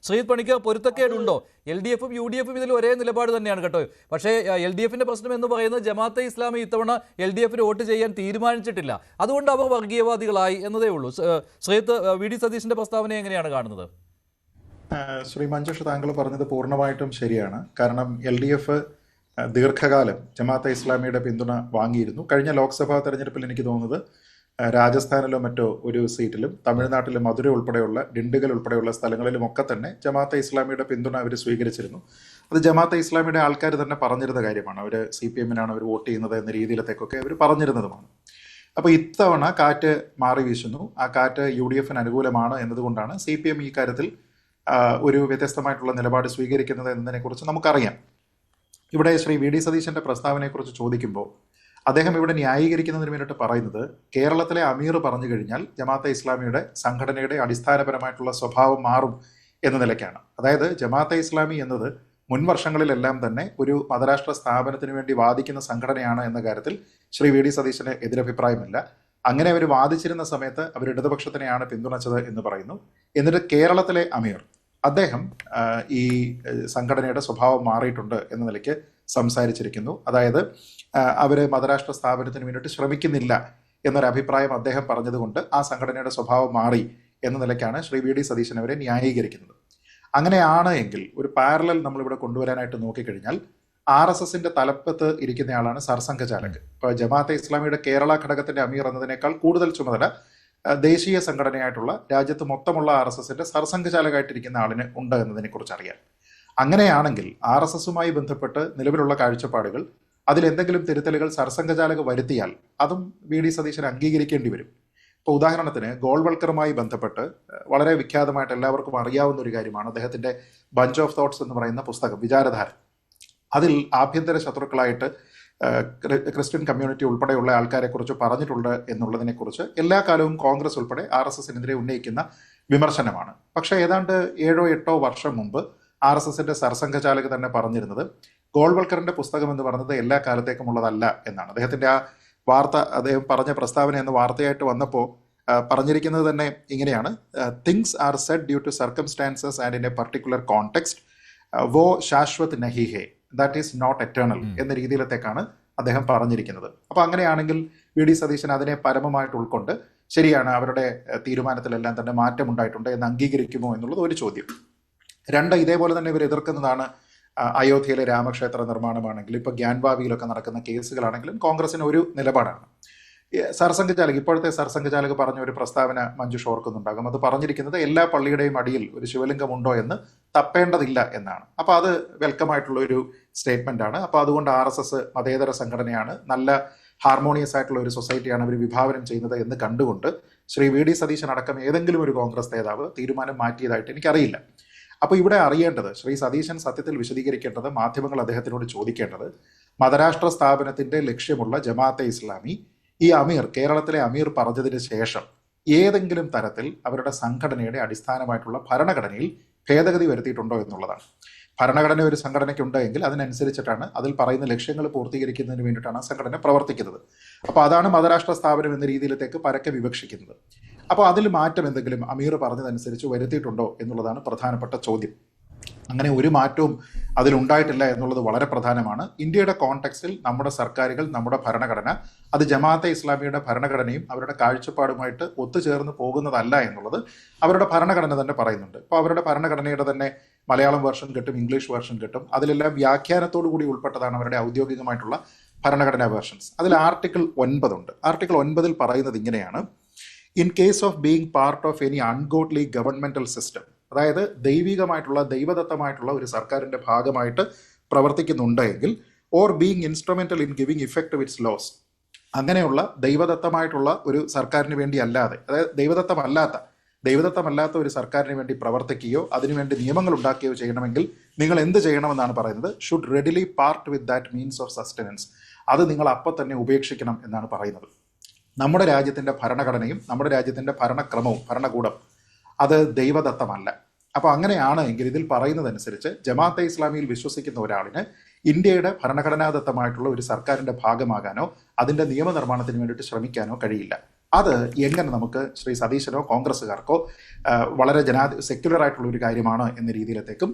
ശ്രീജിത്ത് പണിക്കർ, പൊരുത്തക്കേടുണ്ടോ? LDFും UDFും ഇതിൽ ഒരേ നിലപാട് തന്നെയാണ് കേട്ടോ. പക്ഷേ LDFിന്റെ പ്രശ്നം എന്ന് പറയുന്നത് ജമാഅത്തെ ഇസ്ലാമി ഇത്തവണ LDFിന് വോട്ട് ചെയ്യാൻ തീരുമാനിച്ചിട്ടില്ല, അതുകൊണ്ട് അവർ വർഗീയവാദികളായി എന്നതേ ഉള്ളൂ. ശ്രീജിത്ത്, VD സതീശന്റെ പ്രസ്താവനയെ എങ്ങനെയാണ് കാണുന്നത്? ശ്രീ മഞ്ജുഷ്, താങ്കൾ പറഞ്ഞത് പൂർണ്ണമായിട്ടും ശരിയാണ്. കാരണം LDF ദീർഘകാലം ജമാഅത്തെ ഇസ്ലാമിയുടെ പിന്തുണ വാങ്ങിയിരുന്നു. കഴിഞ്ഞ ലോക്സഭാ തെരഞ്ഞെടുപ്പിൽ എനിക്ക് തോന്നുന്നത് രാജസ്ഥാനിലോ മറ്റോ ഒരു സീറ്റിലും, തമിഴ്നാട്ടിലെ മധുര ഉൾപ്പെടെയുള്ള, ഡിണ്ടുഗൽ ഉൾപ്പെടെയുള്ള സ്ഥലങ്ങളിലുമൊക്കെ തന്നെ ജമാഅത്തെ ഇസ്ലാമിയുടെ പിന്തുണ അവർ സ്വീകരിച്ചിരുന്നു. അത് ജമാഅത്തെ ഇസ്ലാമിയുടെ ആൾക്കാർ തന്നെ പറഞ്ഞിരുന്ന കാര്യമാണ്. അവർ CPM-നാണ് അവർ വോട്ട് ചെയ്യുന്നത് എന്ന രീതിയിലത്തേക്കൊക്കെ അവർ പറഞ്ഞിരുന്നതുമാണ്. അപ്പോൾ ഇത്തവണ കാറ്റ് മാറി വീശുന്നു. ആ കാറ്റ് UDFന് അനുകൂലമാണ് എന്നതുകൊണ്ടാണ് CPM ഈ കാര്യത്തിൽ ഒരു വ്യത്യസ്തമായിട്ടുള്ള നിലപാട് സ്വീകരിക്കുന്നത് എന്നതിനെക്കുറിച്ച് നമുക്കറിയാം. ഇവിടെ ശ്രീ VD സതീശന്റെ പ്രസ്താവനയെക്കുറിച്ച് ചോദിക്കുമ്പോൾ അദ്ദേഹം ഇവിടെ ന്യായീകരിക്കുന്നതിന് വേണ്ടിയിട്ട് പറയുന്നത്, കേരളത്തിലെ അമീർ പറഞ്ഞു കഴിഞ്ഞാൽ ജമാഅത്തെ ഇസ്ലാമിയുടെ സംഘടനയുടെ അടിസ്ഥാനപരമായിട്ടുള്ള സ്വഭാവം മാറും എന്ന നിലയ്ക്കാണ്. അതായത് ജമാഅത്തെ ഇസ്ലാമി എന്നത് മുൻ വർഷങ്ങളിലെല്ലാം തന്നെ ഒരു മതരാഷ്ട്ര സ്ഥാപനത്തിന് വേണ്ടി വാദിക്കുന്ന സംഘടനയാണ് എന്ന കാര്യത്തിൽ ശ്രീ VD സതീശന് എതിരഭിപ്രായമില്ല. അങ്ങനെ അവർ വാദിച്ചിരുന്ന സമയത്ത് അവർ ഇടതുപക്ഷത്തിനെയാണ് പിന്തുണച്ചത് എന്ന് പറയുന്നു. എന്നിട്ട് കേരളത്തിലെ അമീർ അദ്ദേഹം ഈ സംഘടനയുടെ സ്വഭാവം മാറിയിട്ടുണ്ട് എന്ന നിലയ്ക്ക് സംസാരിച്ചിരിക്കുന്നു. അതായത് അവർ മതരാഷ്ട്ര സ്ഥാപനത്തിന് വേണ്ടിയിട്ട് ശ്രമിക്കുന്നില്ല എന്നൊരു അഭിപ്രായം അദ്ദേഹം പറഞ്ഞതുകൊണ്ട് ആ സംഘടനയുടെ സ്വഭാവം മാറി എന്ന നിലയ്ക്കാണ് ശ്രീ VD സതീശൻ അവരെ ന്യായീകരിക്കുന്നത്. അങ്ങനെയാണ് എങ്കിൽ ഒരു പാരലൽ നമ്മളിവിടെ കൊണ്ടുവരാനായിട്ട് നോക്കിക്കഴിഞ്ഞാൽ RSSന്റെ തലപ്പത്ത് ഇരിക്കുന്നയാളാണ് സർസംഘചാലക്. ഇപ്പോൾ ജമാഅത്തെ ഇസ്ലാമിയുടെ കേരള ഘടകത്തിന്റെ അമീർ എന്നതിനേക്കാൾ കൂടുതൽ ചുമതല ദേശീയ സംഘടനയായിട്ടുള്ള രാജ്യത്ത് മൊത്തമുള്ള RSSന്റെ സർസംഘചാലകമായിട്ടിരിക്കുന്ന ആളിന് ഉണ്ട് എന്നതിനെക്കുറിച്ച് അറിയാം. അങ്ങനെയാണെങ്കിൽ RSSുമായി ബന്ധപ്പെട്ട് നിലവിലുള്ള കാഴ്ചപ്പാടുകൾ, അതിലെന്തെങ്കിലും തിരുത്തലുകൾ സർസംഘചാലക വരുത്തിയാൽ അതും VD സതീശൻ അംഗീകരിക്കേണ്ടി വരും. ഇപ്പോൾ ഉദാഹരണത്തിന് ഗോൾവൽക്കറുമായി ബന്ധപ്പെട്ട് വളരെ വിഖ്യാതമായിട്ട് എല്ലാവർക്കും അറിയാവുന്ന ഒരു കാര്യമാണ് അദ്ദേഹത്തിന്റെ ബഞ്ച് ഓഫ് തോട്ട്സ് എന്ന് പറയുന്ന പുസ്തകം, വിചാരധാര. അതിൽ ആഭ്യന്തര ശത്രുക്കളായിട്ട് ക്രിസ്ത്യൻ കമ്മ്യൂണിറ്റി ഉൾപ്പെടെയുള്ള ആൾക്കാരെ കുറിച്ച് പറഞ്ഞിട്ടുണ്ട് എന്നുള്ളതിനെക്കുറിച്ച് എല്ലാ കാലവും കോൺഗ്രസ് ഉൾപ്പെടെ RSSനെതിരെ ഉന്നയിക്കുന്ന വിമർശനമാണ്. പക്ഷേ ഏതാണ്ട് 7-8 വർഷം മുമ്പ് RSSന്റെ സർസംഘചാലക് തന്നെ പറഞ്ഞിരുന്നത് ഗോൾവൽക്കറിന്റെ പുസ്തകം എന്ന് പറയുന്നത് എല്ലാ കാലത്തേക്കും ഉള്ളതല്ല എന്നാണ്. അദ്ദേഹത്തിന്റെ ആ വാർത്ത, അദ്ദേഹം പറഞ്ഞ പ്രസ്താവന എന്ന വാർത്തയായിട്ട് വന്നപ്പോൾ പറഞ്ഞിരിക്കുന്നത് തന്നെ ഇങ്ങനെയാണ്: things are said due to circumstances and in a particular context, വോ ശാശ്വത് നഹി ഹേ, ദാറ്റ് ഈസ് നോട്ട് എറ്റേണൽ എന്ന രീതിയിലത്തേക്കാണ് അദ്ദേഹം പറഞ്ഞിരിക്കുന്നത്. അപ്പോൾ അങ്ങനെയാണെങ്കിൽ VD സതീശൻ അതിനെ പരമമായിട്ട് ഉൾക്കൊണ്ട് ശരിയാണ്, അവരുടെ തീരുമാനത്തിലെല്ലാം തന്നെ മാറ്റമുണ്ടായിട്ടുണ്ട് എന്ന് അംഗീകരിക്കുമോ എന്നുള്ളത് ഒരു ചോദ്യം. രണ്ട്, ഇതേപോലെ തന്നെ ഇവർ എതിർക്കുന്നതാണ് അയോധ്യയിലെ രാമക്ഷേത്ര നിർമ്മാണമാണെങ്കിലും ഇപ്പോൾ ഗ്യാൻവാവിയിലൊക്കെ നടക്കുന്ന കേസുകളാണെങ്കിലും കോൺഗ്രസിന് ഒരു നിലപാടാണ്. സർസംഘചാലക്, ഇപ്പോഴത്തെ സർസംഘചാലക് പറഞ്ഞ ഒരു പ്രസ്താവന മഞ്ജുഷ് ഓർക്കുന്നുണ്ടാകും. അത് പറഞ്ഞിരിക്കുന്നത് എല്ലാ പള്ളിയുടെയും അടിയിൽ ഒരു ശിവലിംഗം ഉണ്ടോ എന്ന് തപ്പേണ്ടതില്ല എന്നാണ്. അപ്പോൾ അത് വെൽക്കമായിട്ടുള്ള ഒരു സ്റ്റേറ്റ്മെന്റ് ആണ്. അപ്പോൾ അതുകൊണ്ട് RSS മതേതര സംഘടനയാണ്, നല്ല ഹാർമോണിയസ് ആയിട്ടുള്ള ഒരു സൊസൈറ്റിയാണ് അവർ വിഭാവനം ചെയ്യുന്നത് എന്ന് കണ്ടുകൊണ്ട് ശ്രീ VD സതീശൻ അടക്കം ഏതെങ്കിലും ഒരു കോൺഗ്രസ് നേതാവ് തീരുമാനം മാറ്റിയതായിട്ട് എനിക്കറിയില്ല. അപ്പോൾ ഇവിടെ അറിയേണ്ടത്, ശ്രീ സതീശൻ സത്യത്തിൽ വിശദീകരിക്കേണ്ടത്, മാധ്യമങ്ങൾ അദ്ദേഹത്തിനോട് ചോദിക്കേണ്ടത്, മതരാഷ്ട്ര സ്ഥാപനത്തിന്റെ ലക്ഷ്യമുള്ള ജമാഅത്തെ ഇസ്ലാമി ഈ അമീർ, കേരളത്തിലെ അമീർ പറഞ്ഞതിന് ശേഷം ഏതെങ്കിലും തരത്തിൽ അവരുടെ സംഘടനയുടെ അടിസ്ഥാനമായിട്ടുള്ള ഭരണഘടനയിൽ ഭേദഗതി വരുത്തിയിട്ടുണ്ടോ എന്നുള്ളതാണ്. ഭരണഘടന ഒരു സംഘടനയ്ക്കുണ്ടെങ്കിൽ അതിനനുസരിച്ചിട്ടാണ്, അതിൽ പറയുന്ന ലക്ഷ്യങ്ങൾ പൂർത്തീകരിക്കുന്നതിന് വേണ്ടിയിട്ടാണ് ആ സംഘടന പ്രവർത്തിക്കുന്നത്. അപ്പോൾ അതാണ് മതരാഷ്ട്ര സ്ഥാപനം എന്ന രീതിയിലേക്ക് പരക്കെ വിവക്ഷിക്കുന്നത്. അപ്പോൾ അതിൽ മാറ്റം എന്തെങ്കിലും അമീർ പറഞ്ഞതനുസരിച്ച് വരുത്തിയിട്ടുണ്ടോ എന്നുള്ളതാണ് പ്രധാനപ്പെട്ട ചോദ്യം. അങ്ങനെ ഒരു മാറ്റവും അതിലുണ്ടായിട്ടില്ല എന്നുള്ളത് വളരെ പ്രധാനമാണ്. ഇന്ത്യയുടെ കോണ്ടെക്സ്റ്റിൽ നമ്മുടെ സർക്കാരുകൾ, നമ്മുടെ ഭരണഘടന, അത് ജമാഅത്തെ ഇസ്ലാമിയുടെ ഭരണഘടനയും അവരുടെ കാഴ്ചപ്പാടുമായിട്ട് ഒത്തുചേർന്ന് പോകുന്നതല്ല എന്നുള്ളത് അവരുടെ ഭരണഘടന തന്നെ പറയുന്നുണ്ട്. അപ്പോൾ അവരുടെ ഭരണഘടനയുടെ തന്നെ മലയാളം വേർഷൻ കിട്ടും, ഇംഗ്ലീഷ് വേർഷൻ കിട്ടും. അതിലെല്ലാം വ്യാഖ്യാനത്തോടു കൂടി ഉൾപ്പെട്ടതാണ് അവരുടെ ഔദ്യോഗികമായിട്ടുള്ള ഭരണഘടനാ വേർഷൻസ്. അതിൽ ആർട്ടിക്കിൾ 9 ഉണ്ട്. ആർട്ടിക്കിൾ 9 പറയുന്നത് ഇങ്ങനെയാണ്: in case of being part of any ungodly governmental system, അതായത് ദൈവികമായിട്ടുള്ള, ദൈവദത്തമായിട്ടുള്ള ഒരു സർക്കാരിന്റെ ഭാഗമായിട്ട് പ്രവർത്തിക്കുന്നുണ്ട് എങ്കിൽ, or being instrumental in giving effect to its laws, അങ്ങനെയുള്ള ദൈവദത്തമായിട്ടുള്ള ഒരു സർക്കാരിന് വേണ്ടി അല്ലാതെ, അതായത് ദൈവദത്തമല്ലാത്ത ഒരു സർക്കാരിന് വേണ്ടി പ്രവർത്തിക്കുകയോ അതിനുവേണ്ടി നിയമങ്ങൾ ഉണ്ടാക്കുകയോ ചെയ്യണമെങ്കിൽ നിങ്ങൾ എന്ത് ചെയ്യണമെന്നാണ് പറയുന്നത്? Should readily part with that means of sustenance, അത് നിങ്ങൾ അപ്പം തന്നെ ഉപേക്ഷിക്കണം എന്നാണ് പറയുന്നത്. നമ്മുടെ രാജ്യത്തിന്റെ ഭരണഘടനയും നമ്മുടെ രാജ്യത്തിന്റെ ഭരണക്രമവും ഭരണകൂടം അത് ദൈവദത്തമല്ല. അപ്പോൾ അങ്ങനെയാണ് എങ്കിൽ ഇതിൽ പറയുന്നതനുസരിച്ച് ജമാഅത്തെ ഇസ്ലാമിയിൽ വിശ്വസിക്കുന്ന ഒരാളിന് ഇന്ത്യയുടെ ഭരണഘടനാദത്തമായിട്ടുള്ള ഒരു സർക്കാരിന്റെ ഭാഗമാകാനോ അതിന്റെ നിയമനിർമ്മാണത്തിന് വേണ്ടിയിട്ട് ശ്രമിക്കാനോ കഴിയില്ല. അത് എങ്ങനെ നമുക്ക് ശ്രീ സതീശനോ കോൺഗ്രസ്സുകാർക്കോ വളരെ സെക്യുലർ ആയിട്ടുള്ള ഒരു കാര്യമാണ് എന്ന രീതിയിലത്തേക്കും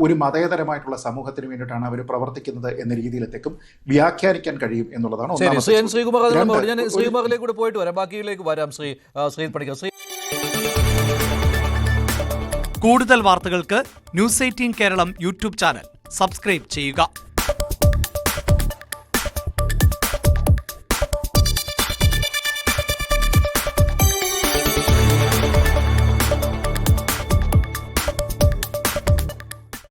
ഒരു മതേതരമായിട്ടുള്ള സമൂഹത്തിന് വേണ്ടിയിട്ടാണ് അവർ പ്രവർത്തിക്കുന്നത് എന്ന രീതിയിലത്തേക്കും വ്യാഖ്യാനിക്കാൻ കഴിയും എന്നുള്ളതാണ് ശ്രീകുമാറിലേക്ക് കൂടെ പോയിട്ട് വരാം, ബാക്കിയിലേക്ക് വരാം. ശ്രീ പണിക്കർ. കൂടുതൽ വാർത്തകൾക്ക് news 18 Keralam YouTube channel subscribe ചെയ്യുക.